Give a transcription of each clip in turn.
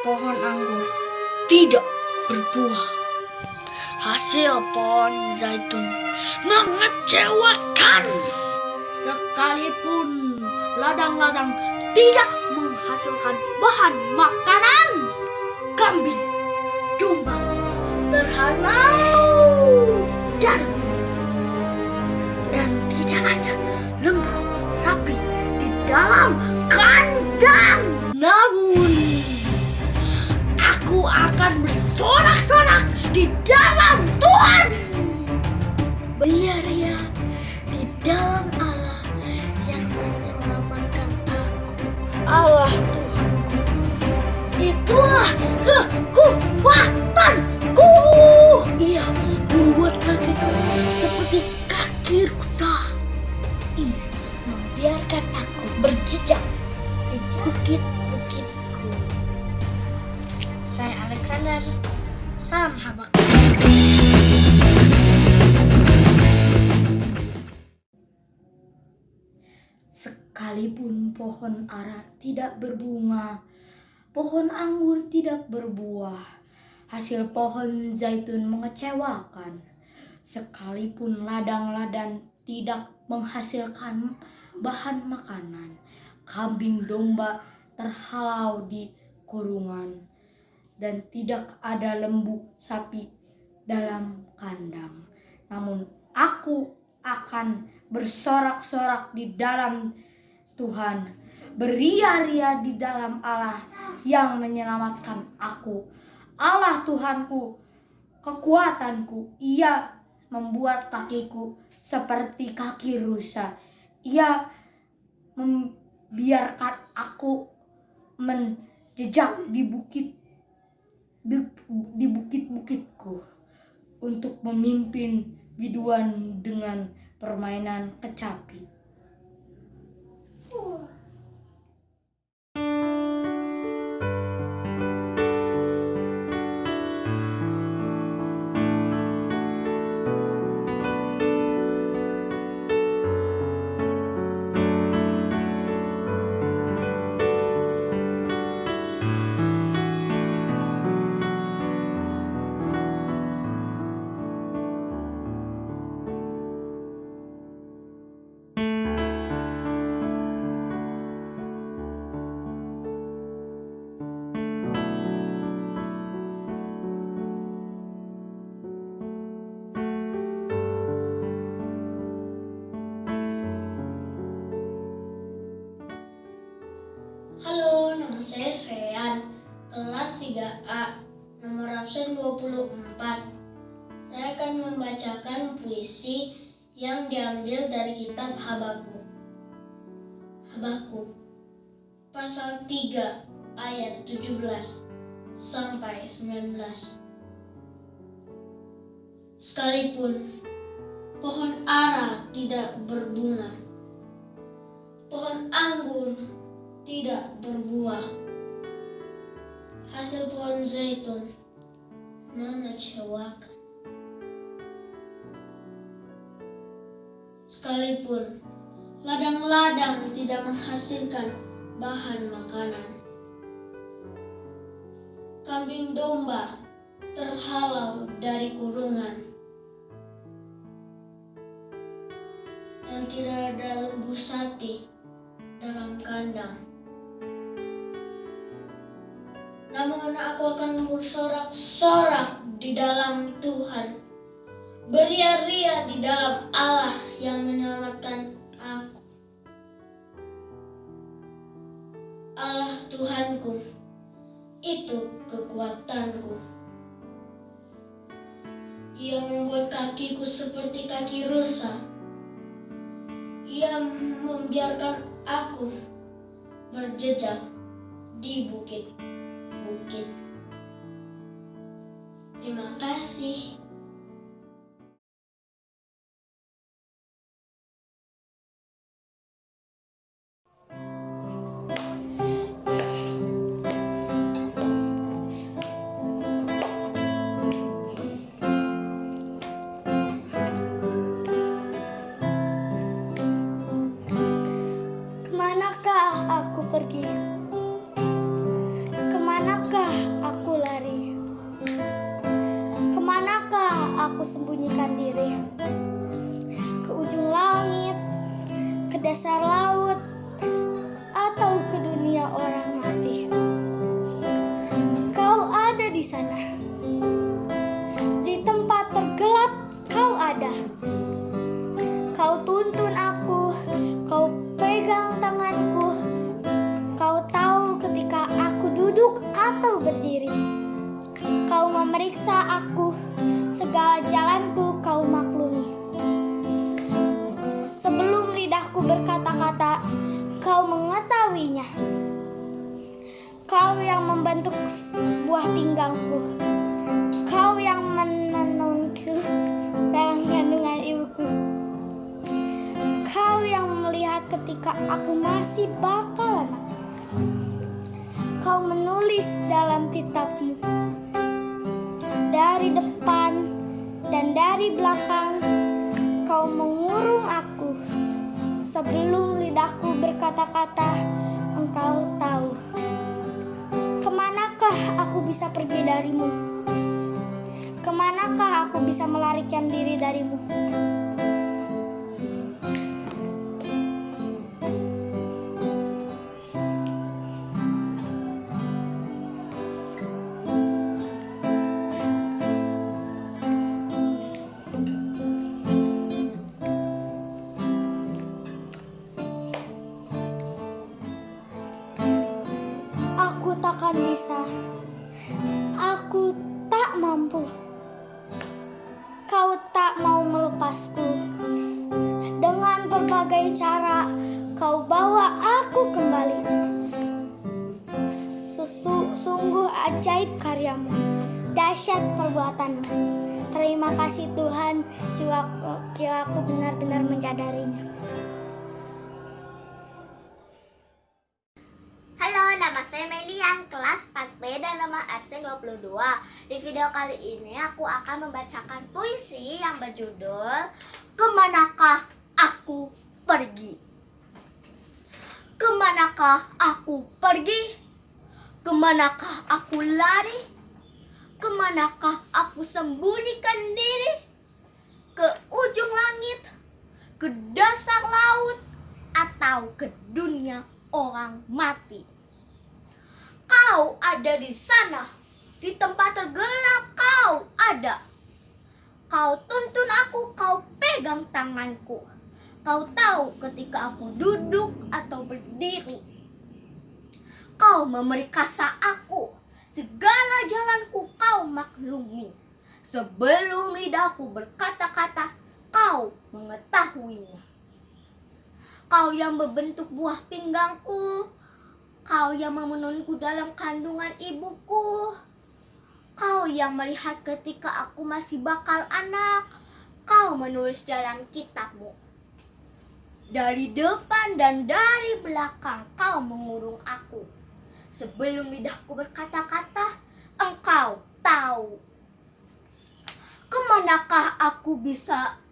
pohon anggur tidak berbuah. Hasil pohon zaitun mengecewakan. Sekalipun ladang-ladang tidak menghasilkan bahan makanan, kambing, domba terhalau dan tidak ada lembu, sapi di dalam kandang. Namun aku akan bersorak-sorak di dalam Tuhan, beria-ria di dalam Allah yang menyelamatkan aku. Allah Tuhanku, itulah kekuatanku. Ia membuat kakiku seperti kaki rusa. Ia membiarkan aku berjejak di bukit-bukitku. Saya Alexander, salam Habakuk. Sekalipun pohon ara tidak berbunga, pohon anggur tidak berbuah, hasil pohon zaitun mengecewakan. Sekalipun ladang-ladang tidak menghasilkan bahan makanan, kambing domba terhalau di kurungan, dan tidak ada lembu sapi dalam kandang. Namun aku akan bersorak-sorak di dalam Tuhan, beria-ria di dalam Allah yang menyelamatkan aku. Allah Tuhanku, kekuatanku. Ia membuat kakiku seperti kaki rusa. Ia membiarkan aku menjejak di bukit-bukitku untuk memimpin biduan dengan permainan kecapi. Halo, nama saya Sreyan, kelas 3A, nomor absen 24. Saya akan membacakan puisi yang diambil dari kitab Habakuk. Habakuk, pasal 3, ayat 17 sampai 19. Sekalipun pohon ara tidak berbunga, pohon anggur tidak berbuah, hasil pohon zaitun mengecewakan. Sekalipun ladang-ladang tidak menghasilkan bahan makanan, kambing domba terhalau dari kurungan, dan tidak ada lembu sapi dalam kandang. Namun aku akan bersorak-sorak di dalam Tuhan, beria-ria di dalam Allah yang menyelamatkan aku. Allah Tuhanku, itu kekuatanku. Ia membuat kakiku seperti kaki rusa. Ia membiarkan aku berjejak di bukit-bukit. Terima kasih. Kemanakah aku pergi? Kemanakah atau berdiri. Kau memeriksa aku, segala jalanku kau maklumi. Sebelum lidahku berkata-kata, kau mengetahuinya. Kau yang membentuk buah pinggangku, kau yang menenunku dalam kandungan ibuku. Kau yang melihat ketika aku masih bakal anak. Kau menulis dalam kitabmu, dari depan dan dari belakang. Kau mengurung aku, sebelum lidahku berkata-kata, engkau tahu. Kemanakah aku bisa pergi darimu? Kemanakah aku bisa melarikan diri darimu? Aku takkan bisa, aku tak mampu. Kau tak mau melepasku. Dengan berbagai cara, kau bawa aku kembali. Sungguh ajaib karyamu, dahsyat perbuatanmu. Terima kasih Tuhan, jiwaku benar-benar menyadarinya. Halo, nama saya Melian, kelas 4B dan nomor absen 22. Di video kali ini aku akan membacakan puisi yang berjudul Kemanakah Aku Pergi? Kemanakah aku pergi? Kemanakah aku lari? Kemanakah aku sembunyikan diri? Ke ujung langit, ke dasar laut, atau ke dunia orang mati. Kau ada di sana, di tempat tergelap kau ada. Kau tuntun aku, kau pegang tanganku. Kau tahu ketika aku duduk atau berdiri. Kau memeriksa aku, segala jalanku kau maklumi. Sebelum lidahku berkata-kata, kau mengetahuinya. Kau yang membentuk buah pinggangku, kau yang menenunku dalam kandungan ibuku. Kau yang melihat ketika aku masih bakal anak, kau menulis dalam kitabmu. Dari depan dan dari belakang kau mengurung aku. Sebelum lidahku berkata-kata, engkau tahu. Kemanakah aku bisa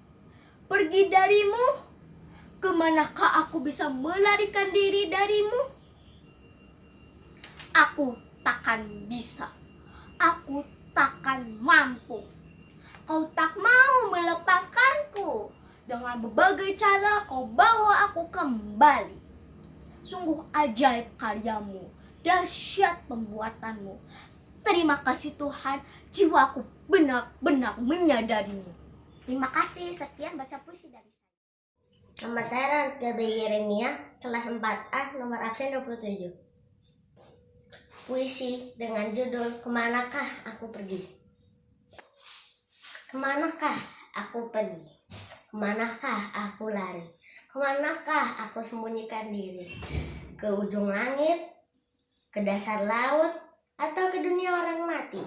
pergi darimu? Kemanakah aku bisa melarikan diri darimu? Aku takkan bisa. Aku takkan mampu. Kau tak mau melepaskanku. Dengan berbagai cara kau bawa aku kembali. Sungguh ajaib karyamu, dahsyat pembuatanmu. Terima kasih Tuhan, jiwaku benar-benar menyadarimu. Terima kasih, sekian baca puisi dari saya. Nama saya Rangga Bayi Yeremia, kelas 4A, nomor absen 27. Puisi dengan judul Kemanakah Aku Pergi? Kemanakah aku pergi? Kemanakah aku lari? Kemanakah aku sembunyikan diri? Ke ujung langit? Ke dasar laut? Atau ke dunia orang mati?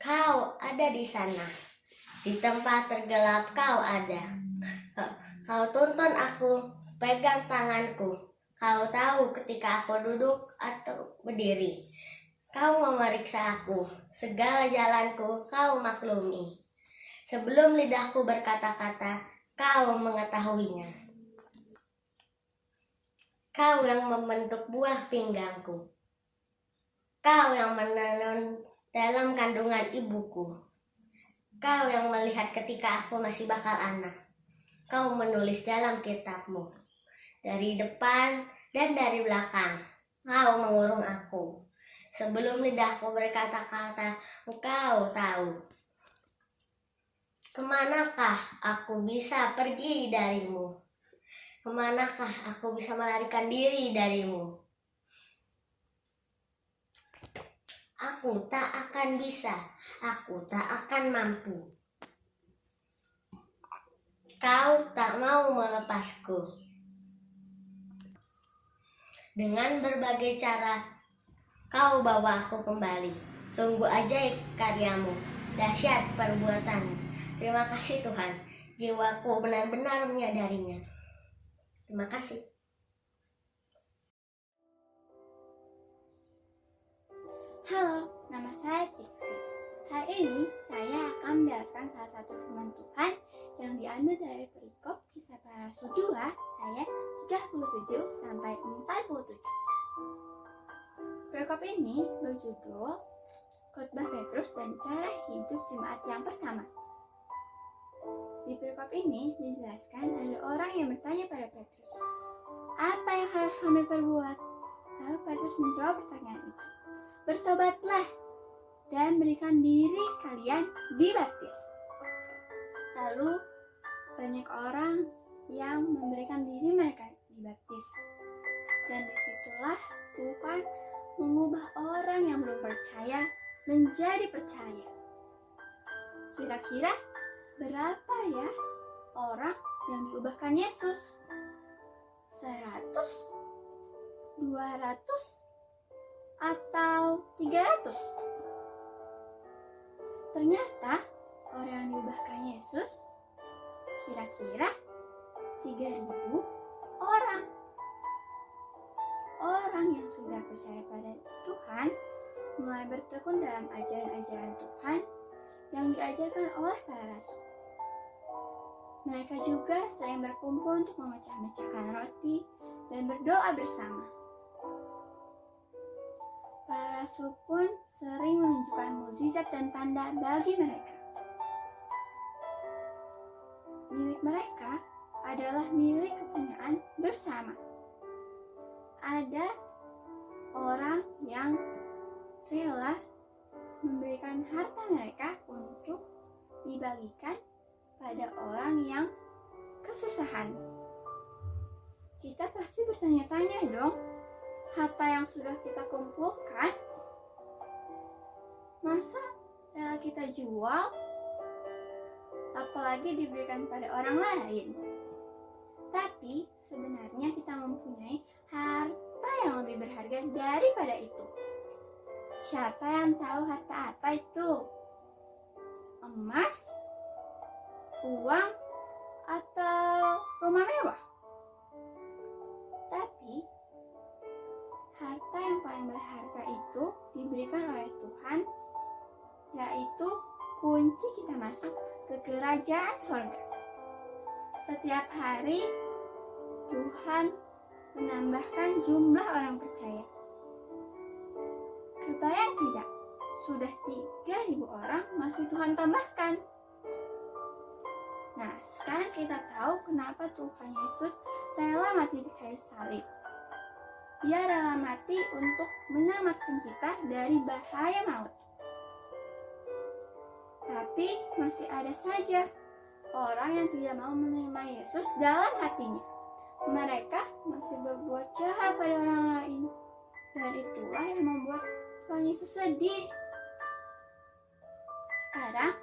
Kau ada di sana. Di tempat tergelap kau ada. Kau tuntun aku, pegang tanganku. Kau tahu ketika aku duduk atau berdiri. Kau memeriksa aku, segala jalanku kau maklumi. Sebelum lidahku berkata-kata, kau mengetahuinya. Kau yang membentuk buah pinggangku. Kau yang menenun dalam kandungan ibuku. Kau yang melihat ketika aku masih bakal anak. Kau menulis dalam kitabmu. Dari depan dan dari belakang, kau mengurung aku. Sebelum lidahku berkata-kata, engkau tahu. Kemanakah aku bisa pergi darimu? Kemanakah aku bisa melarikan diri darimu? Aku tak akan bisa, aku tak akan mampu. Kau tak mau melepasku. Dengan berbagai cara, kau bawa aku kembali. Sungguh ajaib karyamu, dahsyat perbuatanmu. Terima kasih Tuhan, jiwaku benar-benar menyadarinya. Terima kasih. Halo, nama saya Triksi. Hari ini saya akan menjelaskan salah satu firman Tuhan yang diambil dari perikop Kisah Para Rasul 2 ayat 37 sampai 47. Perikop ini berjudul Khotbah Petrus dan Cara Hidup Jemaat yang Pertama. Di perikop ini dijelaskan ada orang yang bertanya pada Petrus, "Apa yang harus kami perbuat?" Lalu Petrus menjawab pertanyaan itu, "Bertobatlah dan berikan diri kalian dibaptis." Lalu banyak orang yang memberikan diri mereka dibaptis. Dan disitulah Tuhan mengubah orang yang belum percaya menjadi percaya. Kira-kira berapa ya orang yang diubahkan Yesus? 100? 200? Atau 300? Ternyata orang yang diubahkan Yesus kira-kira 3.000 orang. Orang yang sudah percaya pada Tuhan mulai bertekun dalam ajaran-ajaran Tuhan yang diajarkan oleh para rasul. Mereka juga sering berkumpul untuk memecah-mecahkan roti dan berdoa bersama. Para rasul pun sering menunjukkan mukjizat dan tanda bagi mereka. Milik mereka adalah milik kepunyaan bersama. Ada orang yang rela memberikan harta mereka untuk dibagikan pada orang yang kesusahan. Kita pasti bertanya-tanya dong, harta yang sudah kita kumpulkan, masa rela kita jual? Apalagi diberikan pada orang lain. Tapi sebenarnya kita mempunyai harta yang lebih berharga daripada itu. Siapa yang tahu harta apa itu? Emas, uang, atau rumah mewah? Tapi harta yang paling berharga itu diberikan oleh Tuhan, yaitu kunci kita masuk ke kerajaan surga. Setiap hari Tuhan menambahkan jumlah orang percaya. Kebayang tidak? Sudah 3.000 orang masih Tuhan tambahkan. Nah, sekarang kita tahu kenapa Tuhan Yesus rela mati di kayu salib. Dia rela mati untuk menyelamatkan kita dari bahaya maut. Tapi masih ada saja orang yang tidak mau menerima Yesus dalam hatinya. Mereka masih berbuat jahat pada orang lain. Dan itulah yang membuat Tuhan Yesus sedih. Sekarang,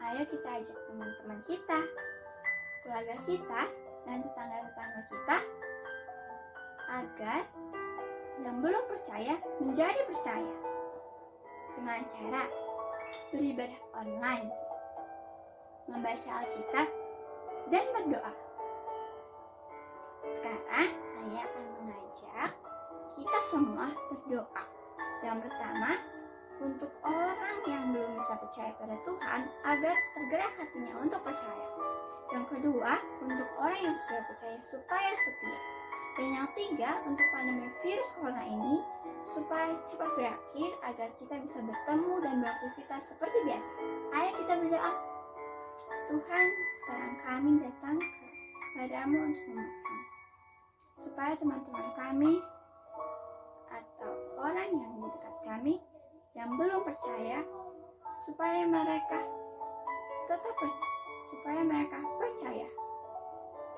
ayo kita ajak teman-teman kita, keluarga kita, dan tetangga-tetangga kita agar yang belum percaya menjadi percaya. Dengan cara beribadah online, membaca Alkitab, dan berdoa. Sekarang saya akan mengajak kita semua berdoa. Yang pertama, untuk orang yang belum bisa percaya pada Tuhan agar tergerak hatinya untuk percaya. Yang kedua, untuk orang yang sudah percaya supaya setia. Dan yang ketiga, untuk pandemi virus corona ini supaya cepat berakhir agar kita bisa bertemu dan beraktivitas seperti biasa. Ayo kita berdoa. Tuhan, sekarang kami datang kepadamu untuk memohon supaya teman-teman kami atau orang yang di dekat kami yang belum percaya supaya mereka percaya,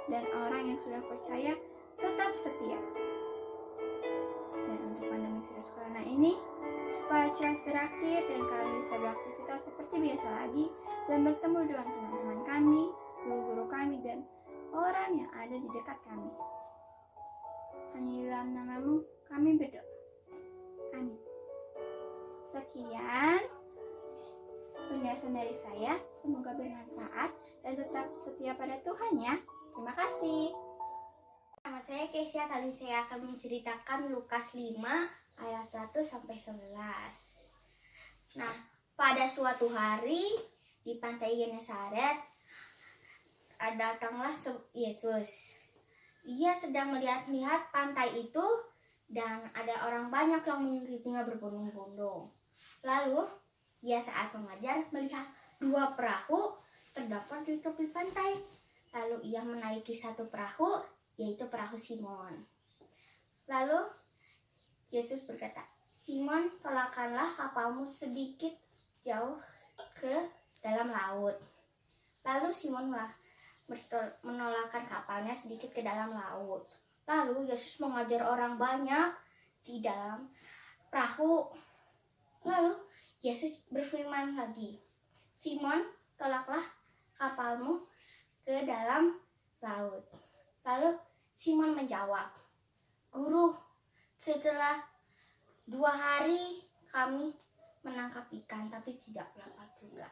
dan orang yang sudah percaya tetap setia. Dan untuk pandemi virus corona ini supaya cepat berakhir dan kami bisa beraktivitas seperti biasa lagi dan bertemu dengan teman-teman kami, guru-guru kami, dan orang yang ada di dekat kami. Hanya di dalam namamu kami berdoa. Amin. Sekian penjelasan dari saya. Semoga bermanfaat dan tetap setia pada Tuhan ya. Terima kasih. Nama saya Kesia. Kali ini saya akan menceritakan Lukas 5 ayat 1 sampai 11. Nah, pada suatu hari di pantai Genesaret datanglah Yesus. Ia sedang melihat-lihat pantai itu dan ada orang banyak yang mengikutinya berbondong-bondong. Lalu, ia saat mengajar melihat 2 perahu terdapat di tepi pantai. Lalu ia menaiki satu perahu, yaitu perahu Simon. Lalu Yesus berkata, "Simon, tolakkanlah kapalmu sedikit jauh ke dalam laut." Lalu Simon menolakkan kapalnya sedikit ke dalam laut. Lalu Yesus mengajar orang banyak di dalam perahu. Lalu Yesus berfirman lagi, "Simon, tolaklah kapalmu ke dalam laut." Lalu Simon menjawab, "Guru, setelah 2 hari kami menangkap ikan, tapi tidak dapat juga.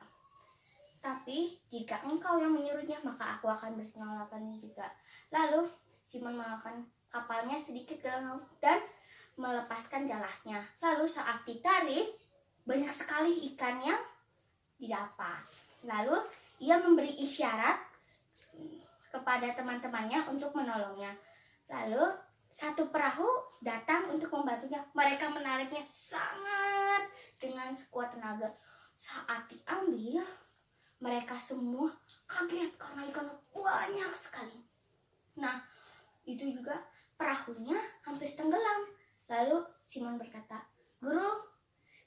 Tapi jika engkau yang menyuruhnya, maka aku akan bertolakkan juga." Lalu Simon menolakkan kapalnya sedikit ke dalam laut dan melepaskan jalahnya. Lalu saat ditarik, banyak sekali ikan yang didapat. Lalu ia memberi isyarat kepada teman-temannya untuk menolongnya. Lalu satu perahu datang untuk membantunya. Mereka menariknya sangat dengan sekuat tenaga. Saat diambil, mereka semua kaget karena ikan banyak sekali. Nah, itu juga perahunya hampir tenggelam. Lalu Simon berkata, "Guru,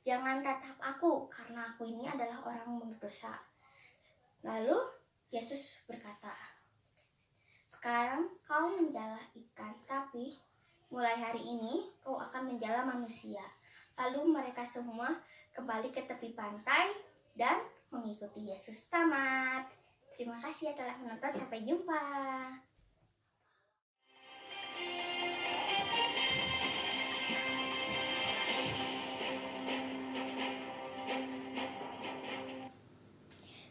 jangan tatap aku karena aku ini adalah orang berdosa." Lalu Yesus berkata, "Sekarang kau menjala ikan, tapi mulai hari ini kau akan menjala manusia." Lalu mereka semua kembali ke tepi pantai dan mengikuti Yesus. Tamat. Terima kasih telah menonton. Sampai jumpa.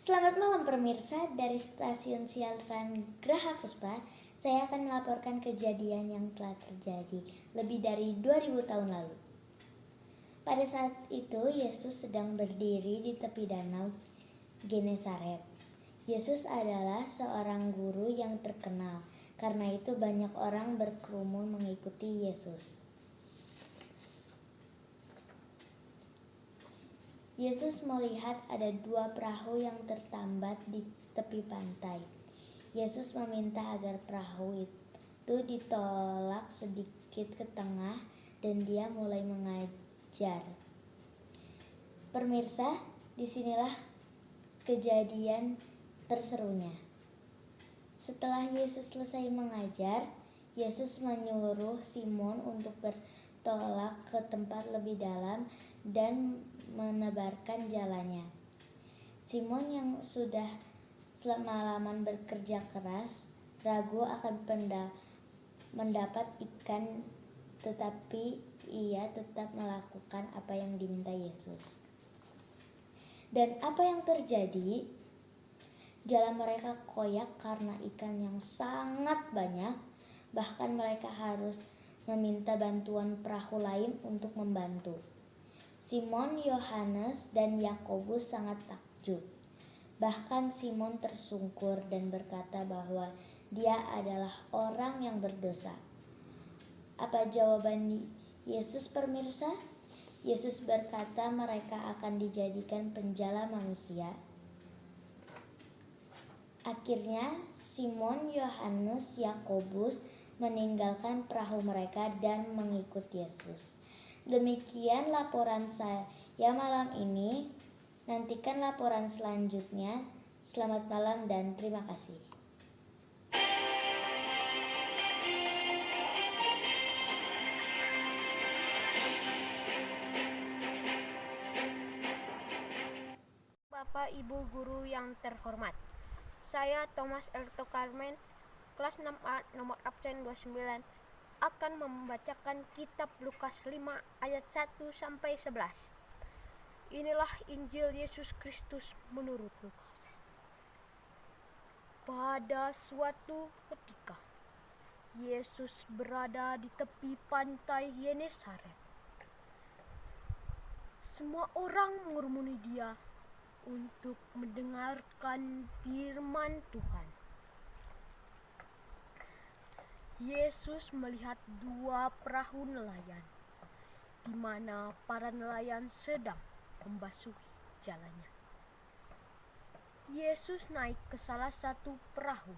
Selamat malam pemirsa, dari stasiun siaran Graha Puspa. Saya akan melaporkan kejadian yang telah terjadi lebih dari 2000 tahun lalu. Pada saat itu Yesus sedang berdiri di tepi danau Genesaret. Yesus adalah seorang guru yang terkenal, karena itu banyak orang berkerumun mengikuti Yesus. Yesus melihat ada 2 perahu yang tertambat di tepi pantai. Yesus meminta agar perahu itu ditolak sedikit ke tengah dan dia mulai mengajar. Pemirsa, disinilah kejadian terserunya. Setelah Yesus selesai mengajar, Yesus menyuruh Simon untuk bertolak ke tempat lebih dalam dan menebarkan jalannya. Simon yang sudah semalaman bekerja keras ragu akan mendapat ikan, tetapi ia tetap melakukan apa yang diminta Yesus. Dan apa yang terjadi? Jalan mereka koyak karena ikan yang sangat banyak. Bahkan mereka harus meminta bantuan perahu lain untuk membantu. Simon, Yohanes, dan Yakobus sangat takjub. Bahkan Simon tersungkur dan berkata bahwa dia adalah orang yang berdosa. Apa jawaban Yesus, pemirsa? Yesus berkata mereka akan dijadikan penjala manusia. Akhirnya Simon, Yohanes, Yakobus meninggalkan perahu mereka dan mengikut Yesus. Demikian laporan saya malam ini. Nantikan laporan selanjutnya. Selamat malam dan terima kasih. Bapak Ibu Guru yang terhormat. Saya Thomas Erto Carmen, kelas 6A nomor absen 29, akan membacakan kitab Lukas 5 ayat 1 sampai 11. Inilah Injil Yesus Kristus menurut Lukas. Pada suatu ketika, Yesus berada di tepi pantai Genesaret. Semua orang mengurumuni dia untuk mendengarkan firman Tuhan. Yesus melihat 2 perahu nelayan, di mana para nelayan sedang membasuhi jalannya. Yesus naik ke salah satu perahu,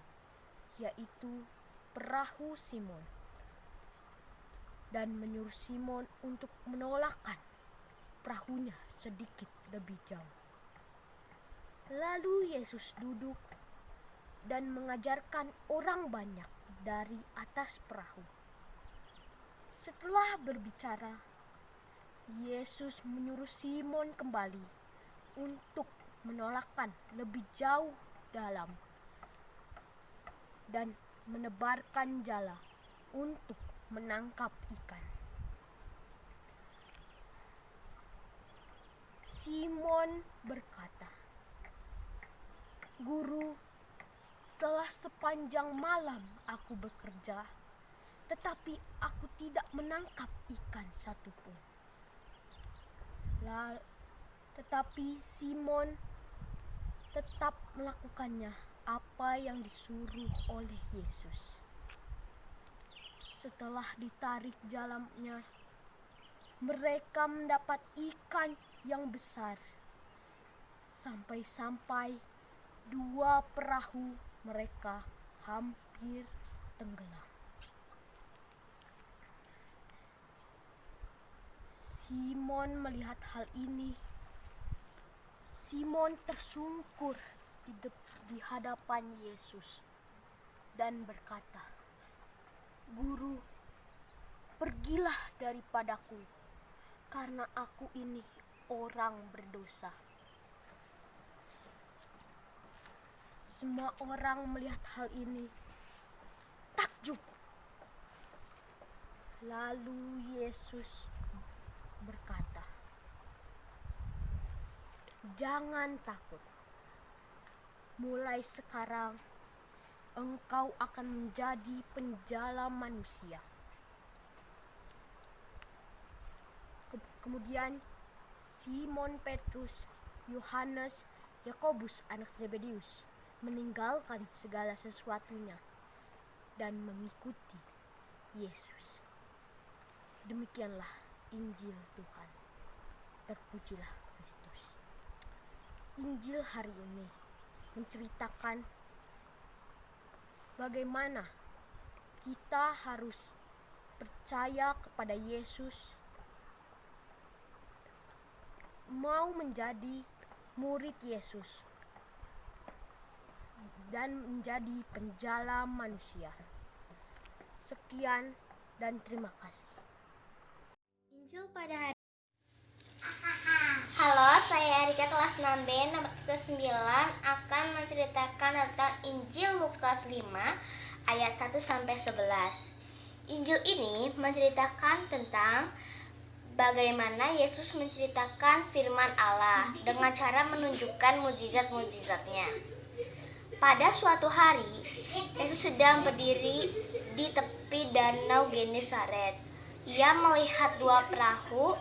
yaitu perahu Simon, dan menyuruh Simon untuk menolakkan perahunya sedikit lebih jauh. Lalu Yesus duduk dan mengajarkan orang banyak dari atas perahu. Setelah berbicara, Yesus menyuruh Simon kembali untuk menolakkan lebih jauh dalam dan menebarkan jala untuk menangkap ikan. Simon berkata, "Guru, telah sepanjang malam aku bekerja, tetapi aku tidak menangkap ikan satupun." Tetapi Simon tetap melakukannya apa yang disuruh oleh Yesus. Setelah ditarik jalannya, mereka mendapat ikan yang besar, sampai-sampai 2 perahu mereka hampir tenggelam. Simon melihat hal ini. Simon tersungkur di hadapan Yesus dan berkata, "Guru, pergilah daripadaku, karena aku ini orang berdosa." Semua orang melihat hal ini takjub. Lalu Yesus berkata, "Jangan takut. Mulai sekarang engkau akan menjadi penjala manusia." Kemudian Simon Petrus, Yohanes, Yakobus anak Zebedeus meninggalkan segala sesuatunya dan mengikuti Yesus. Demikianlah Injil Tuhan. Terpujilah Kristus. Injil hari ini menceritakan bagaimana kita harus percaya kepada Yesus, mau menjadi murid Yesus, dan menjadi penjala manusia. Sekian dan terima kasih. Injil pada hari. Halo, saya Erika kelas 6B nomor 9 akan menceritakan tentang Injil Lukas 5 ayat 1 sampai 11. Injil ini menceritakan tentang bagaimana Yesus menceritakan firman Allah dengan cara menunjukkan mukjizat-mukjizatnya. Pada suatu hari, Yesus sedang berdiri di tepi danau Genesaret. Ia melihat 2 perahu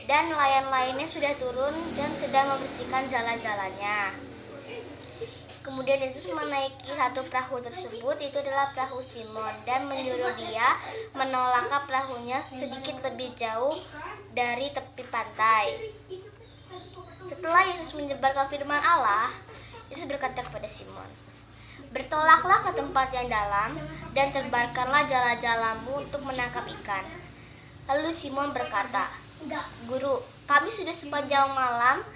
dan nelayan lainnya sudah turun dan sedang membersihkan jala-jalanya. Kemudian Yesus menaiki satu perahu tersebut, itu adalah perahu Simon, dan menyuruh dia menolakkan perahunya sedikit lebih jauh dari tepi pantai. Setelah Yesus menyebarkan firman Allah, Yesus berkata kepada Simon, "Bertolaklah ke tempat yang dalam dan tebarkanlah jala-jalamu untuk menangkap ikan." Lalu Simon berkata, "Guru, kami sudah sepanjang malam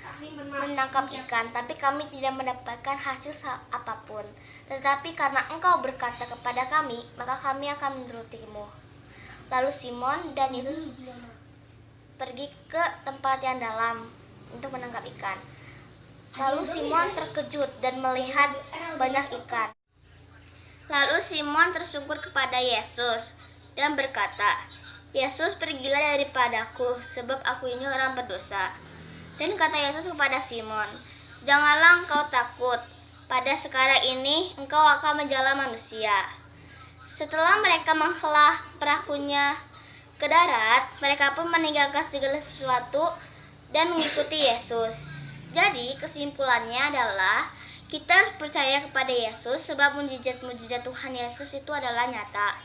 menangkap ikan, tapi kami tidak mendapatkan hasil apapun. Tetapi karena Engkau berkata kepada kami, maka kami akan menurutimu." Lalu Simon dan Yesus pergi ke tempat yang dalam untuk menangkap ikan. Lalu Simon terkejut dan melihat banyak ikan. Lalu Simon tersungkur kepada Yesus dan berkata, "Yesus, pergilah daripadaku, sebab aku ini orang berdosa." Dan kata Yesus kepada Simon, "Janganlah engkau takut, pada sekarang ini engkau akan menjala manusia." Setelah mereka menghela perahunya ke darat, mereka pun meninggalkan segala sesuatu dan mengikuti Yesus. Jadi kesimpulannya adalah kita harus percaya kepada Yesus sebab mujizat-mujizat Tuhan Yesus itu adalah nyata.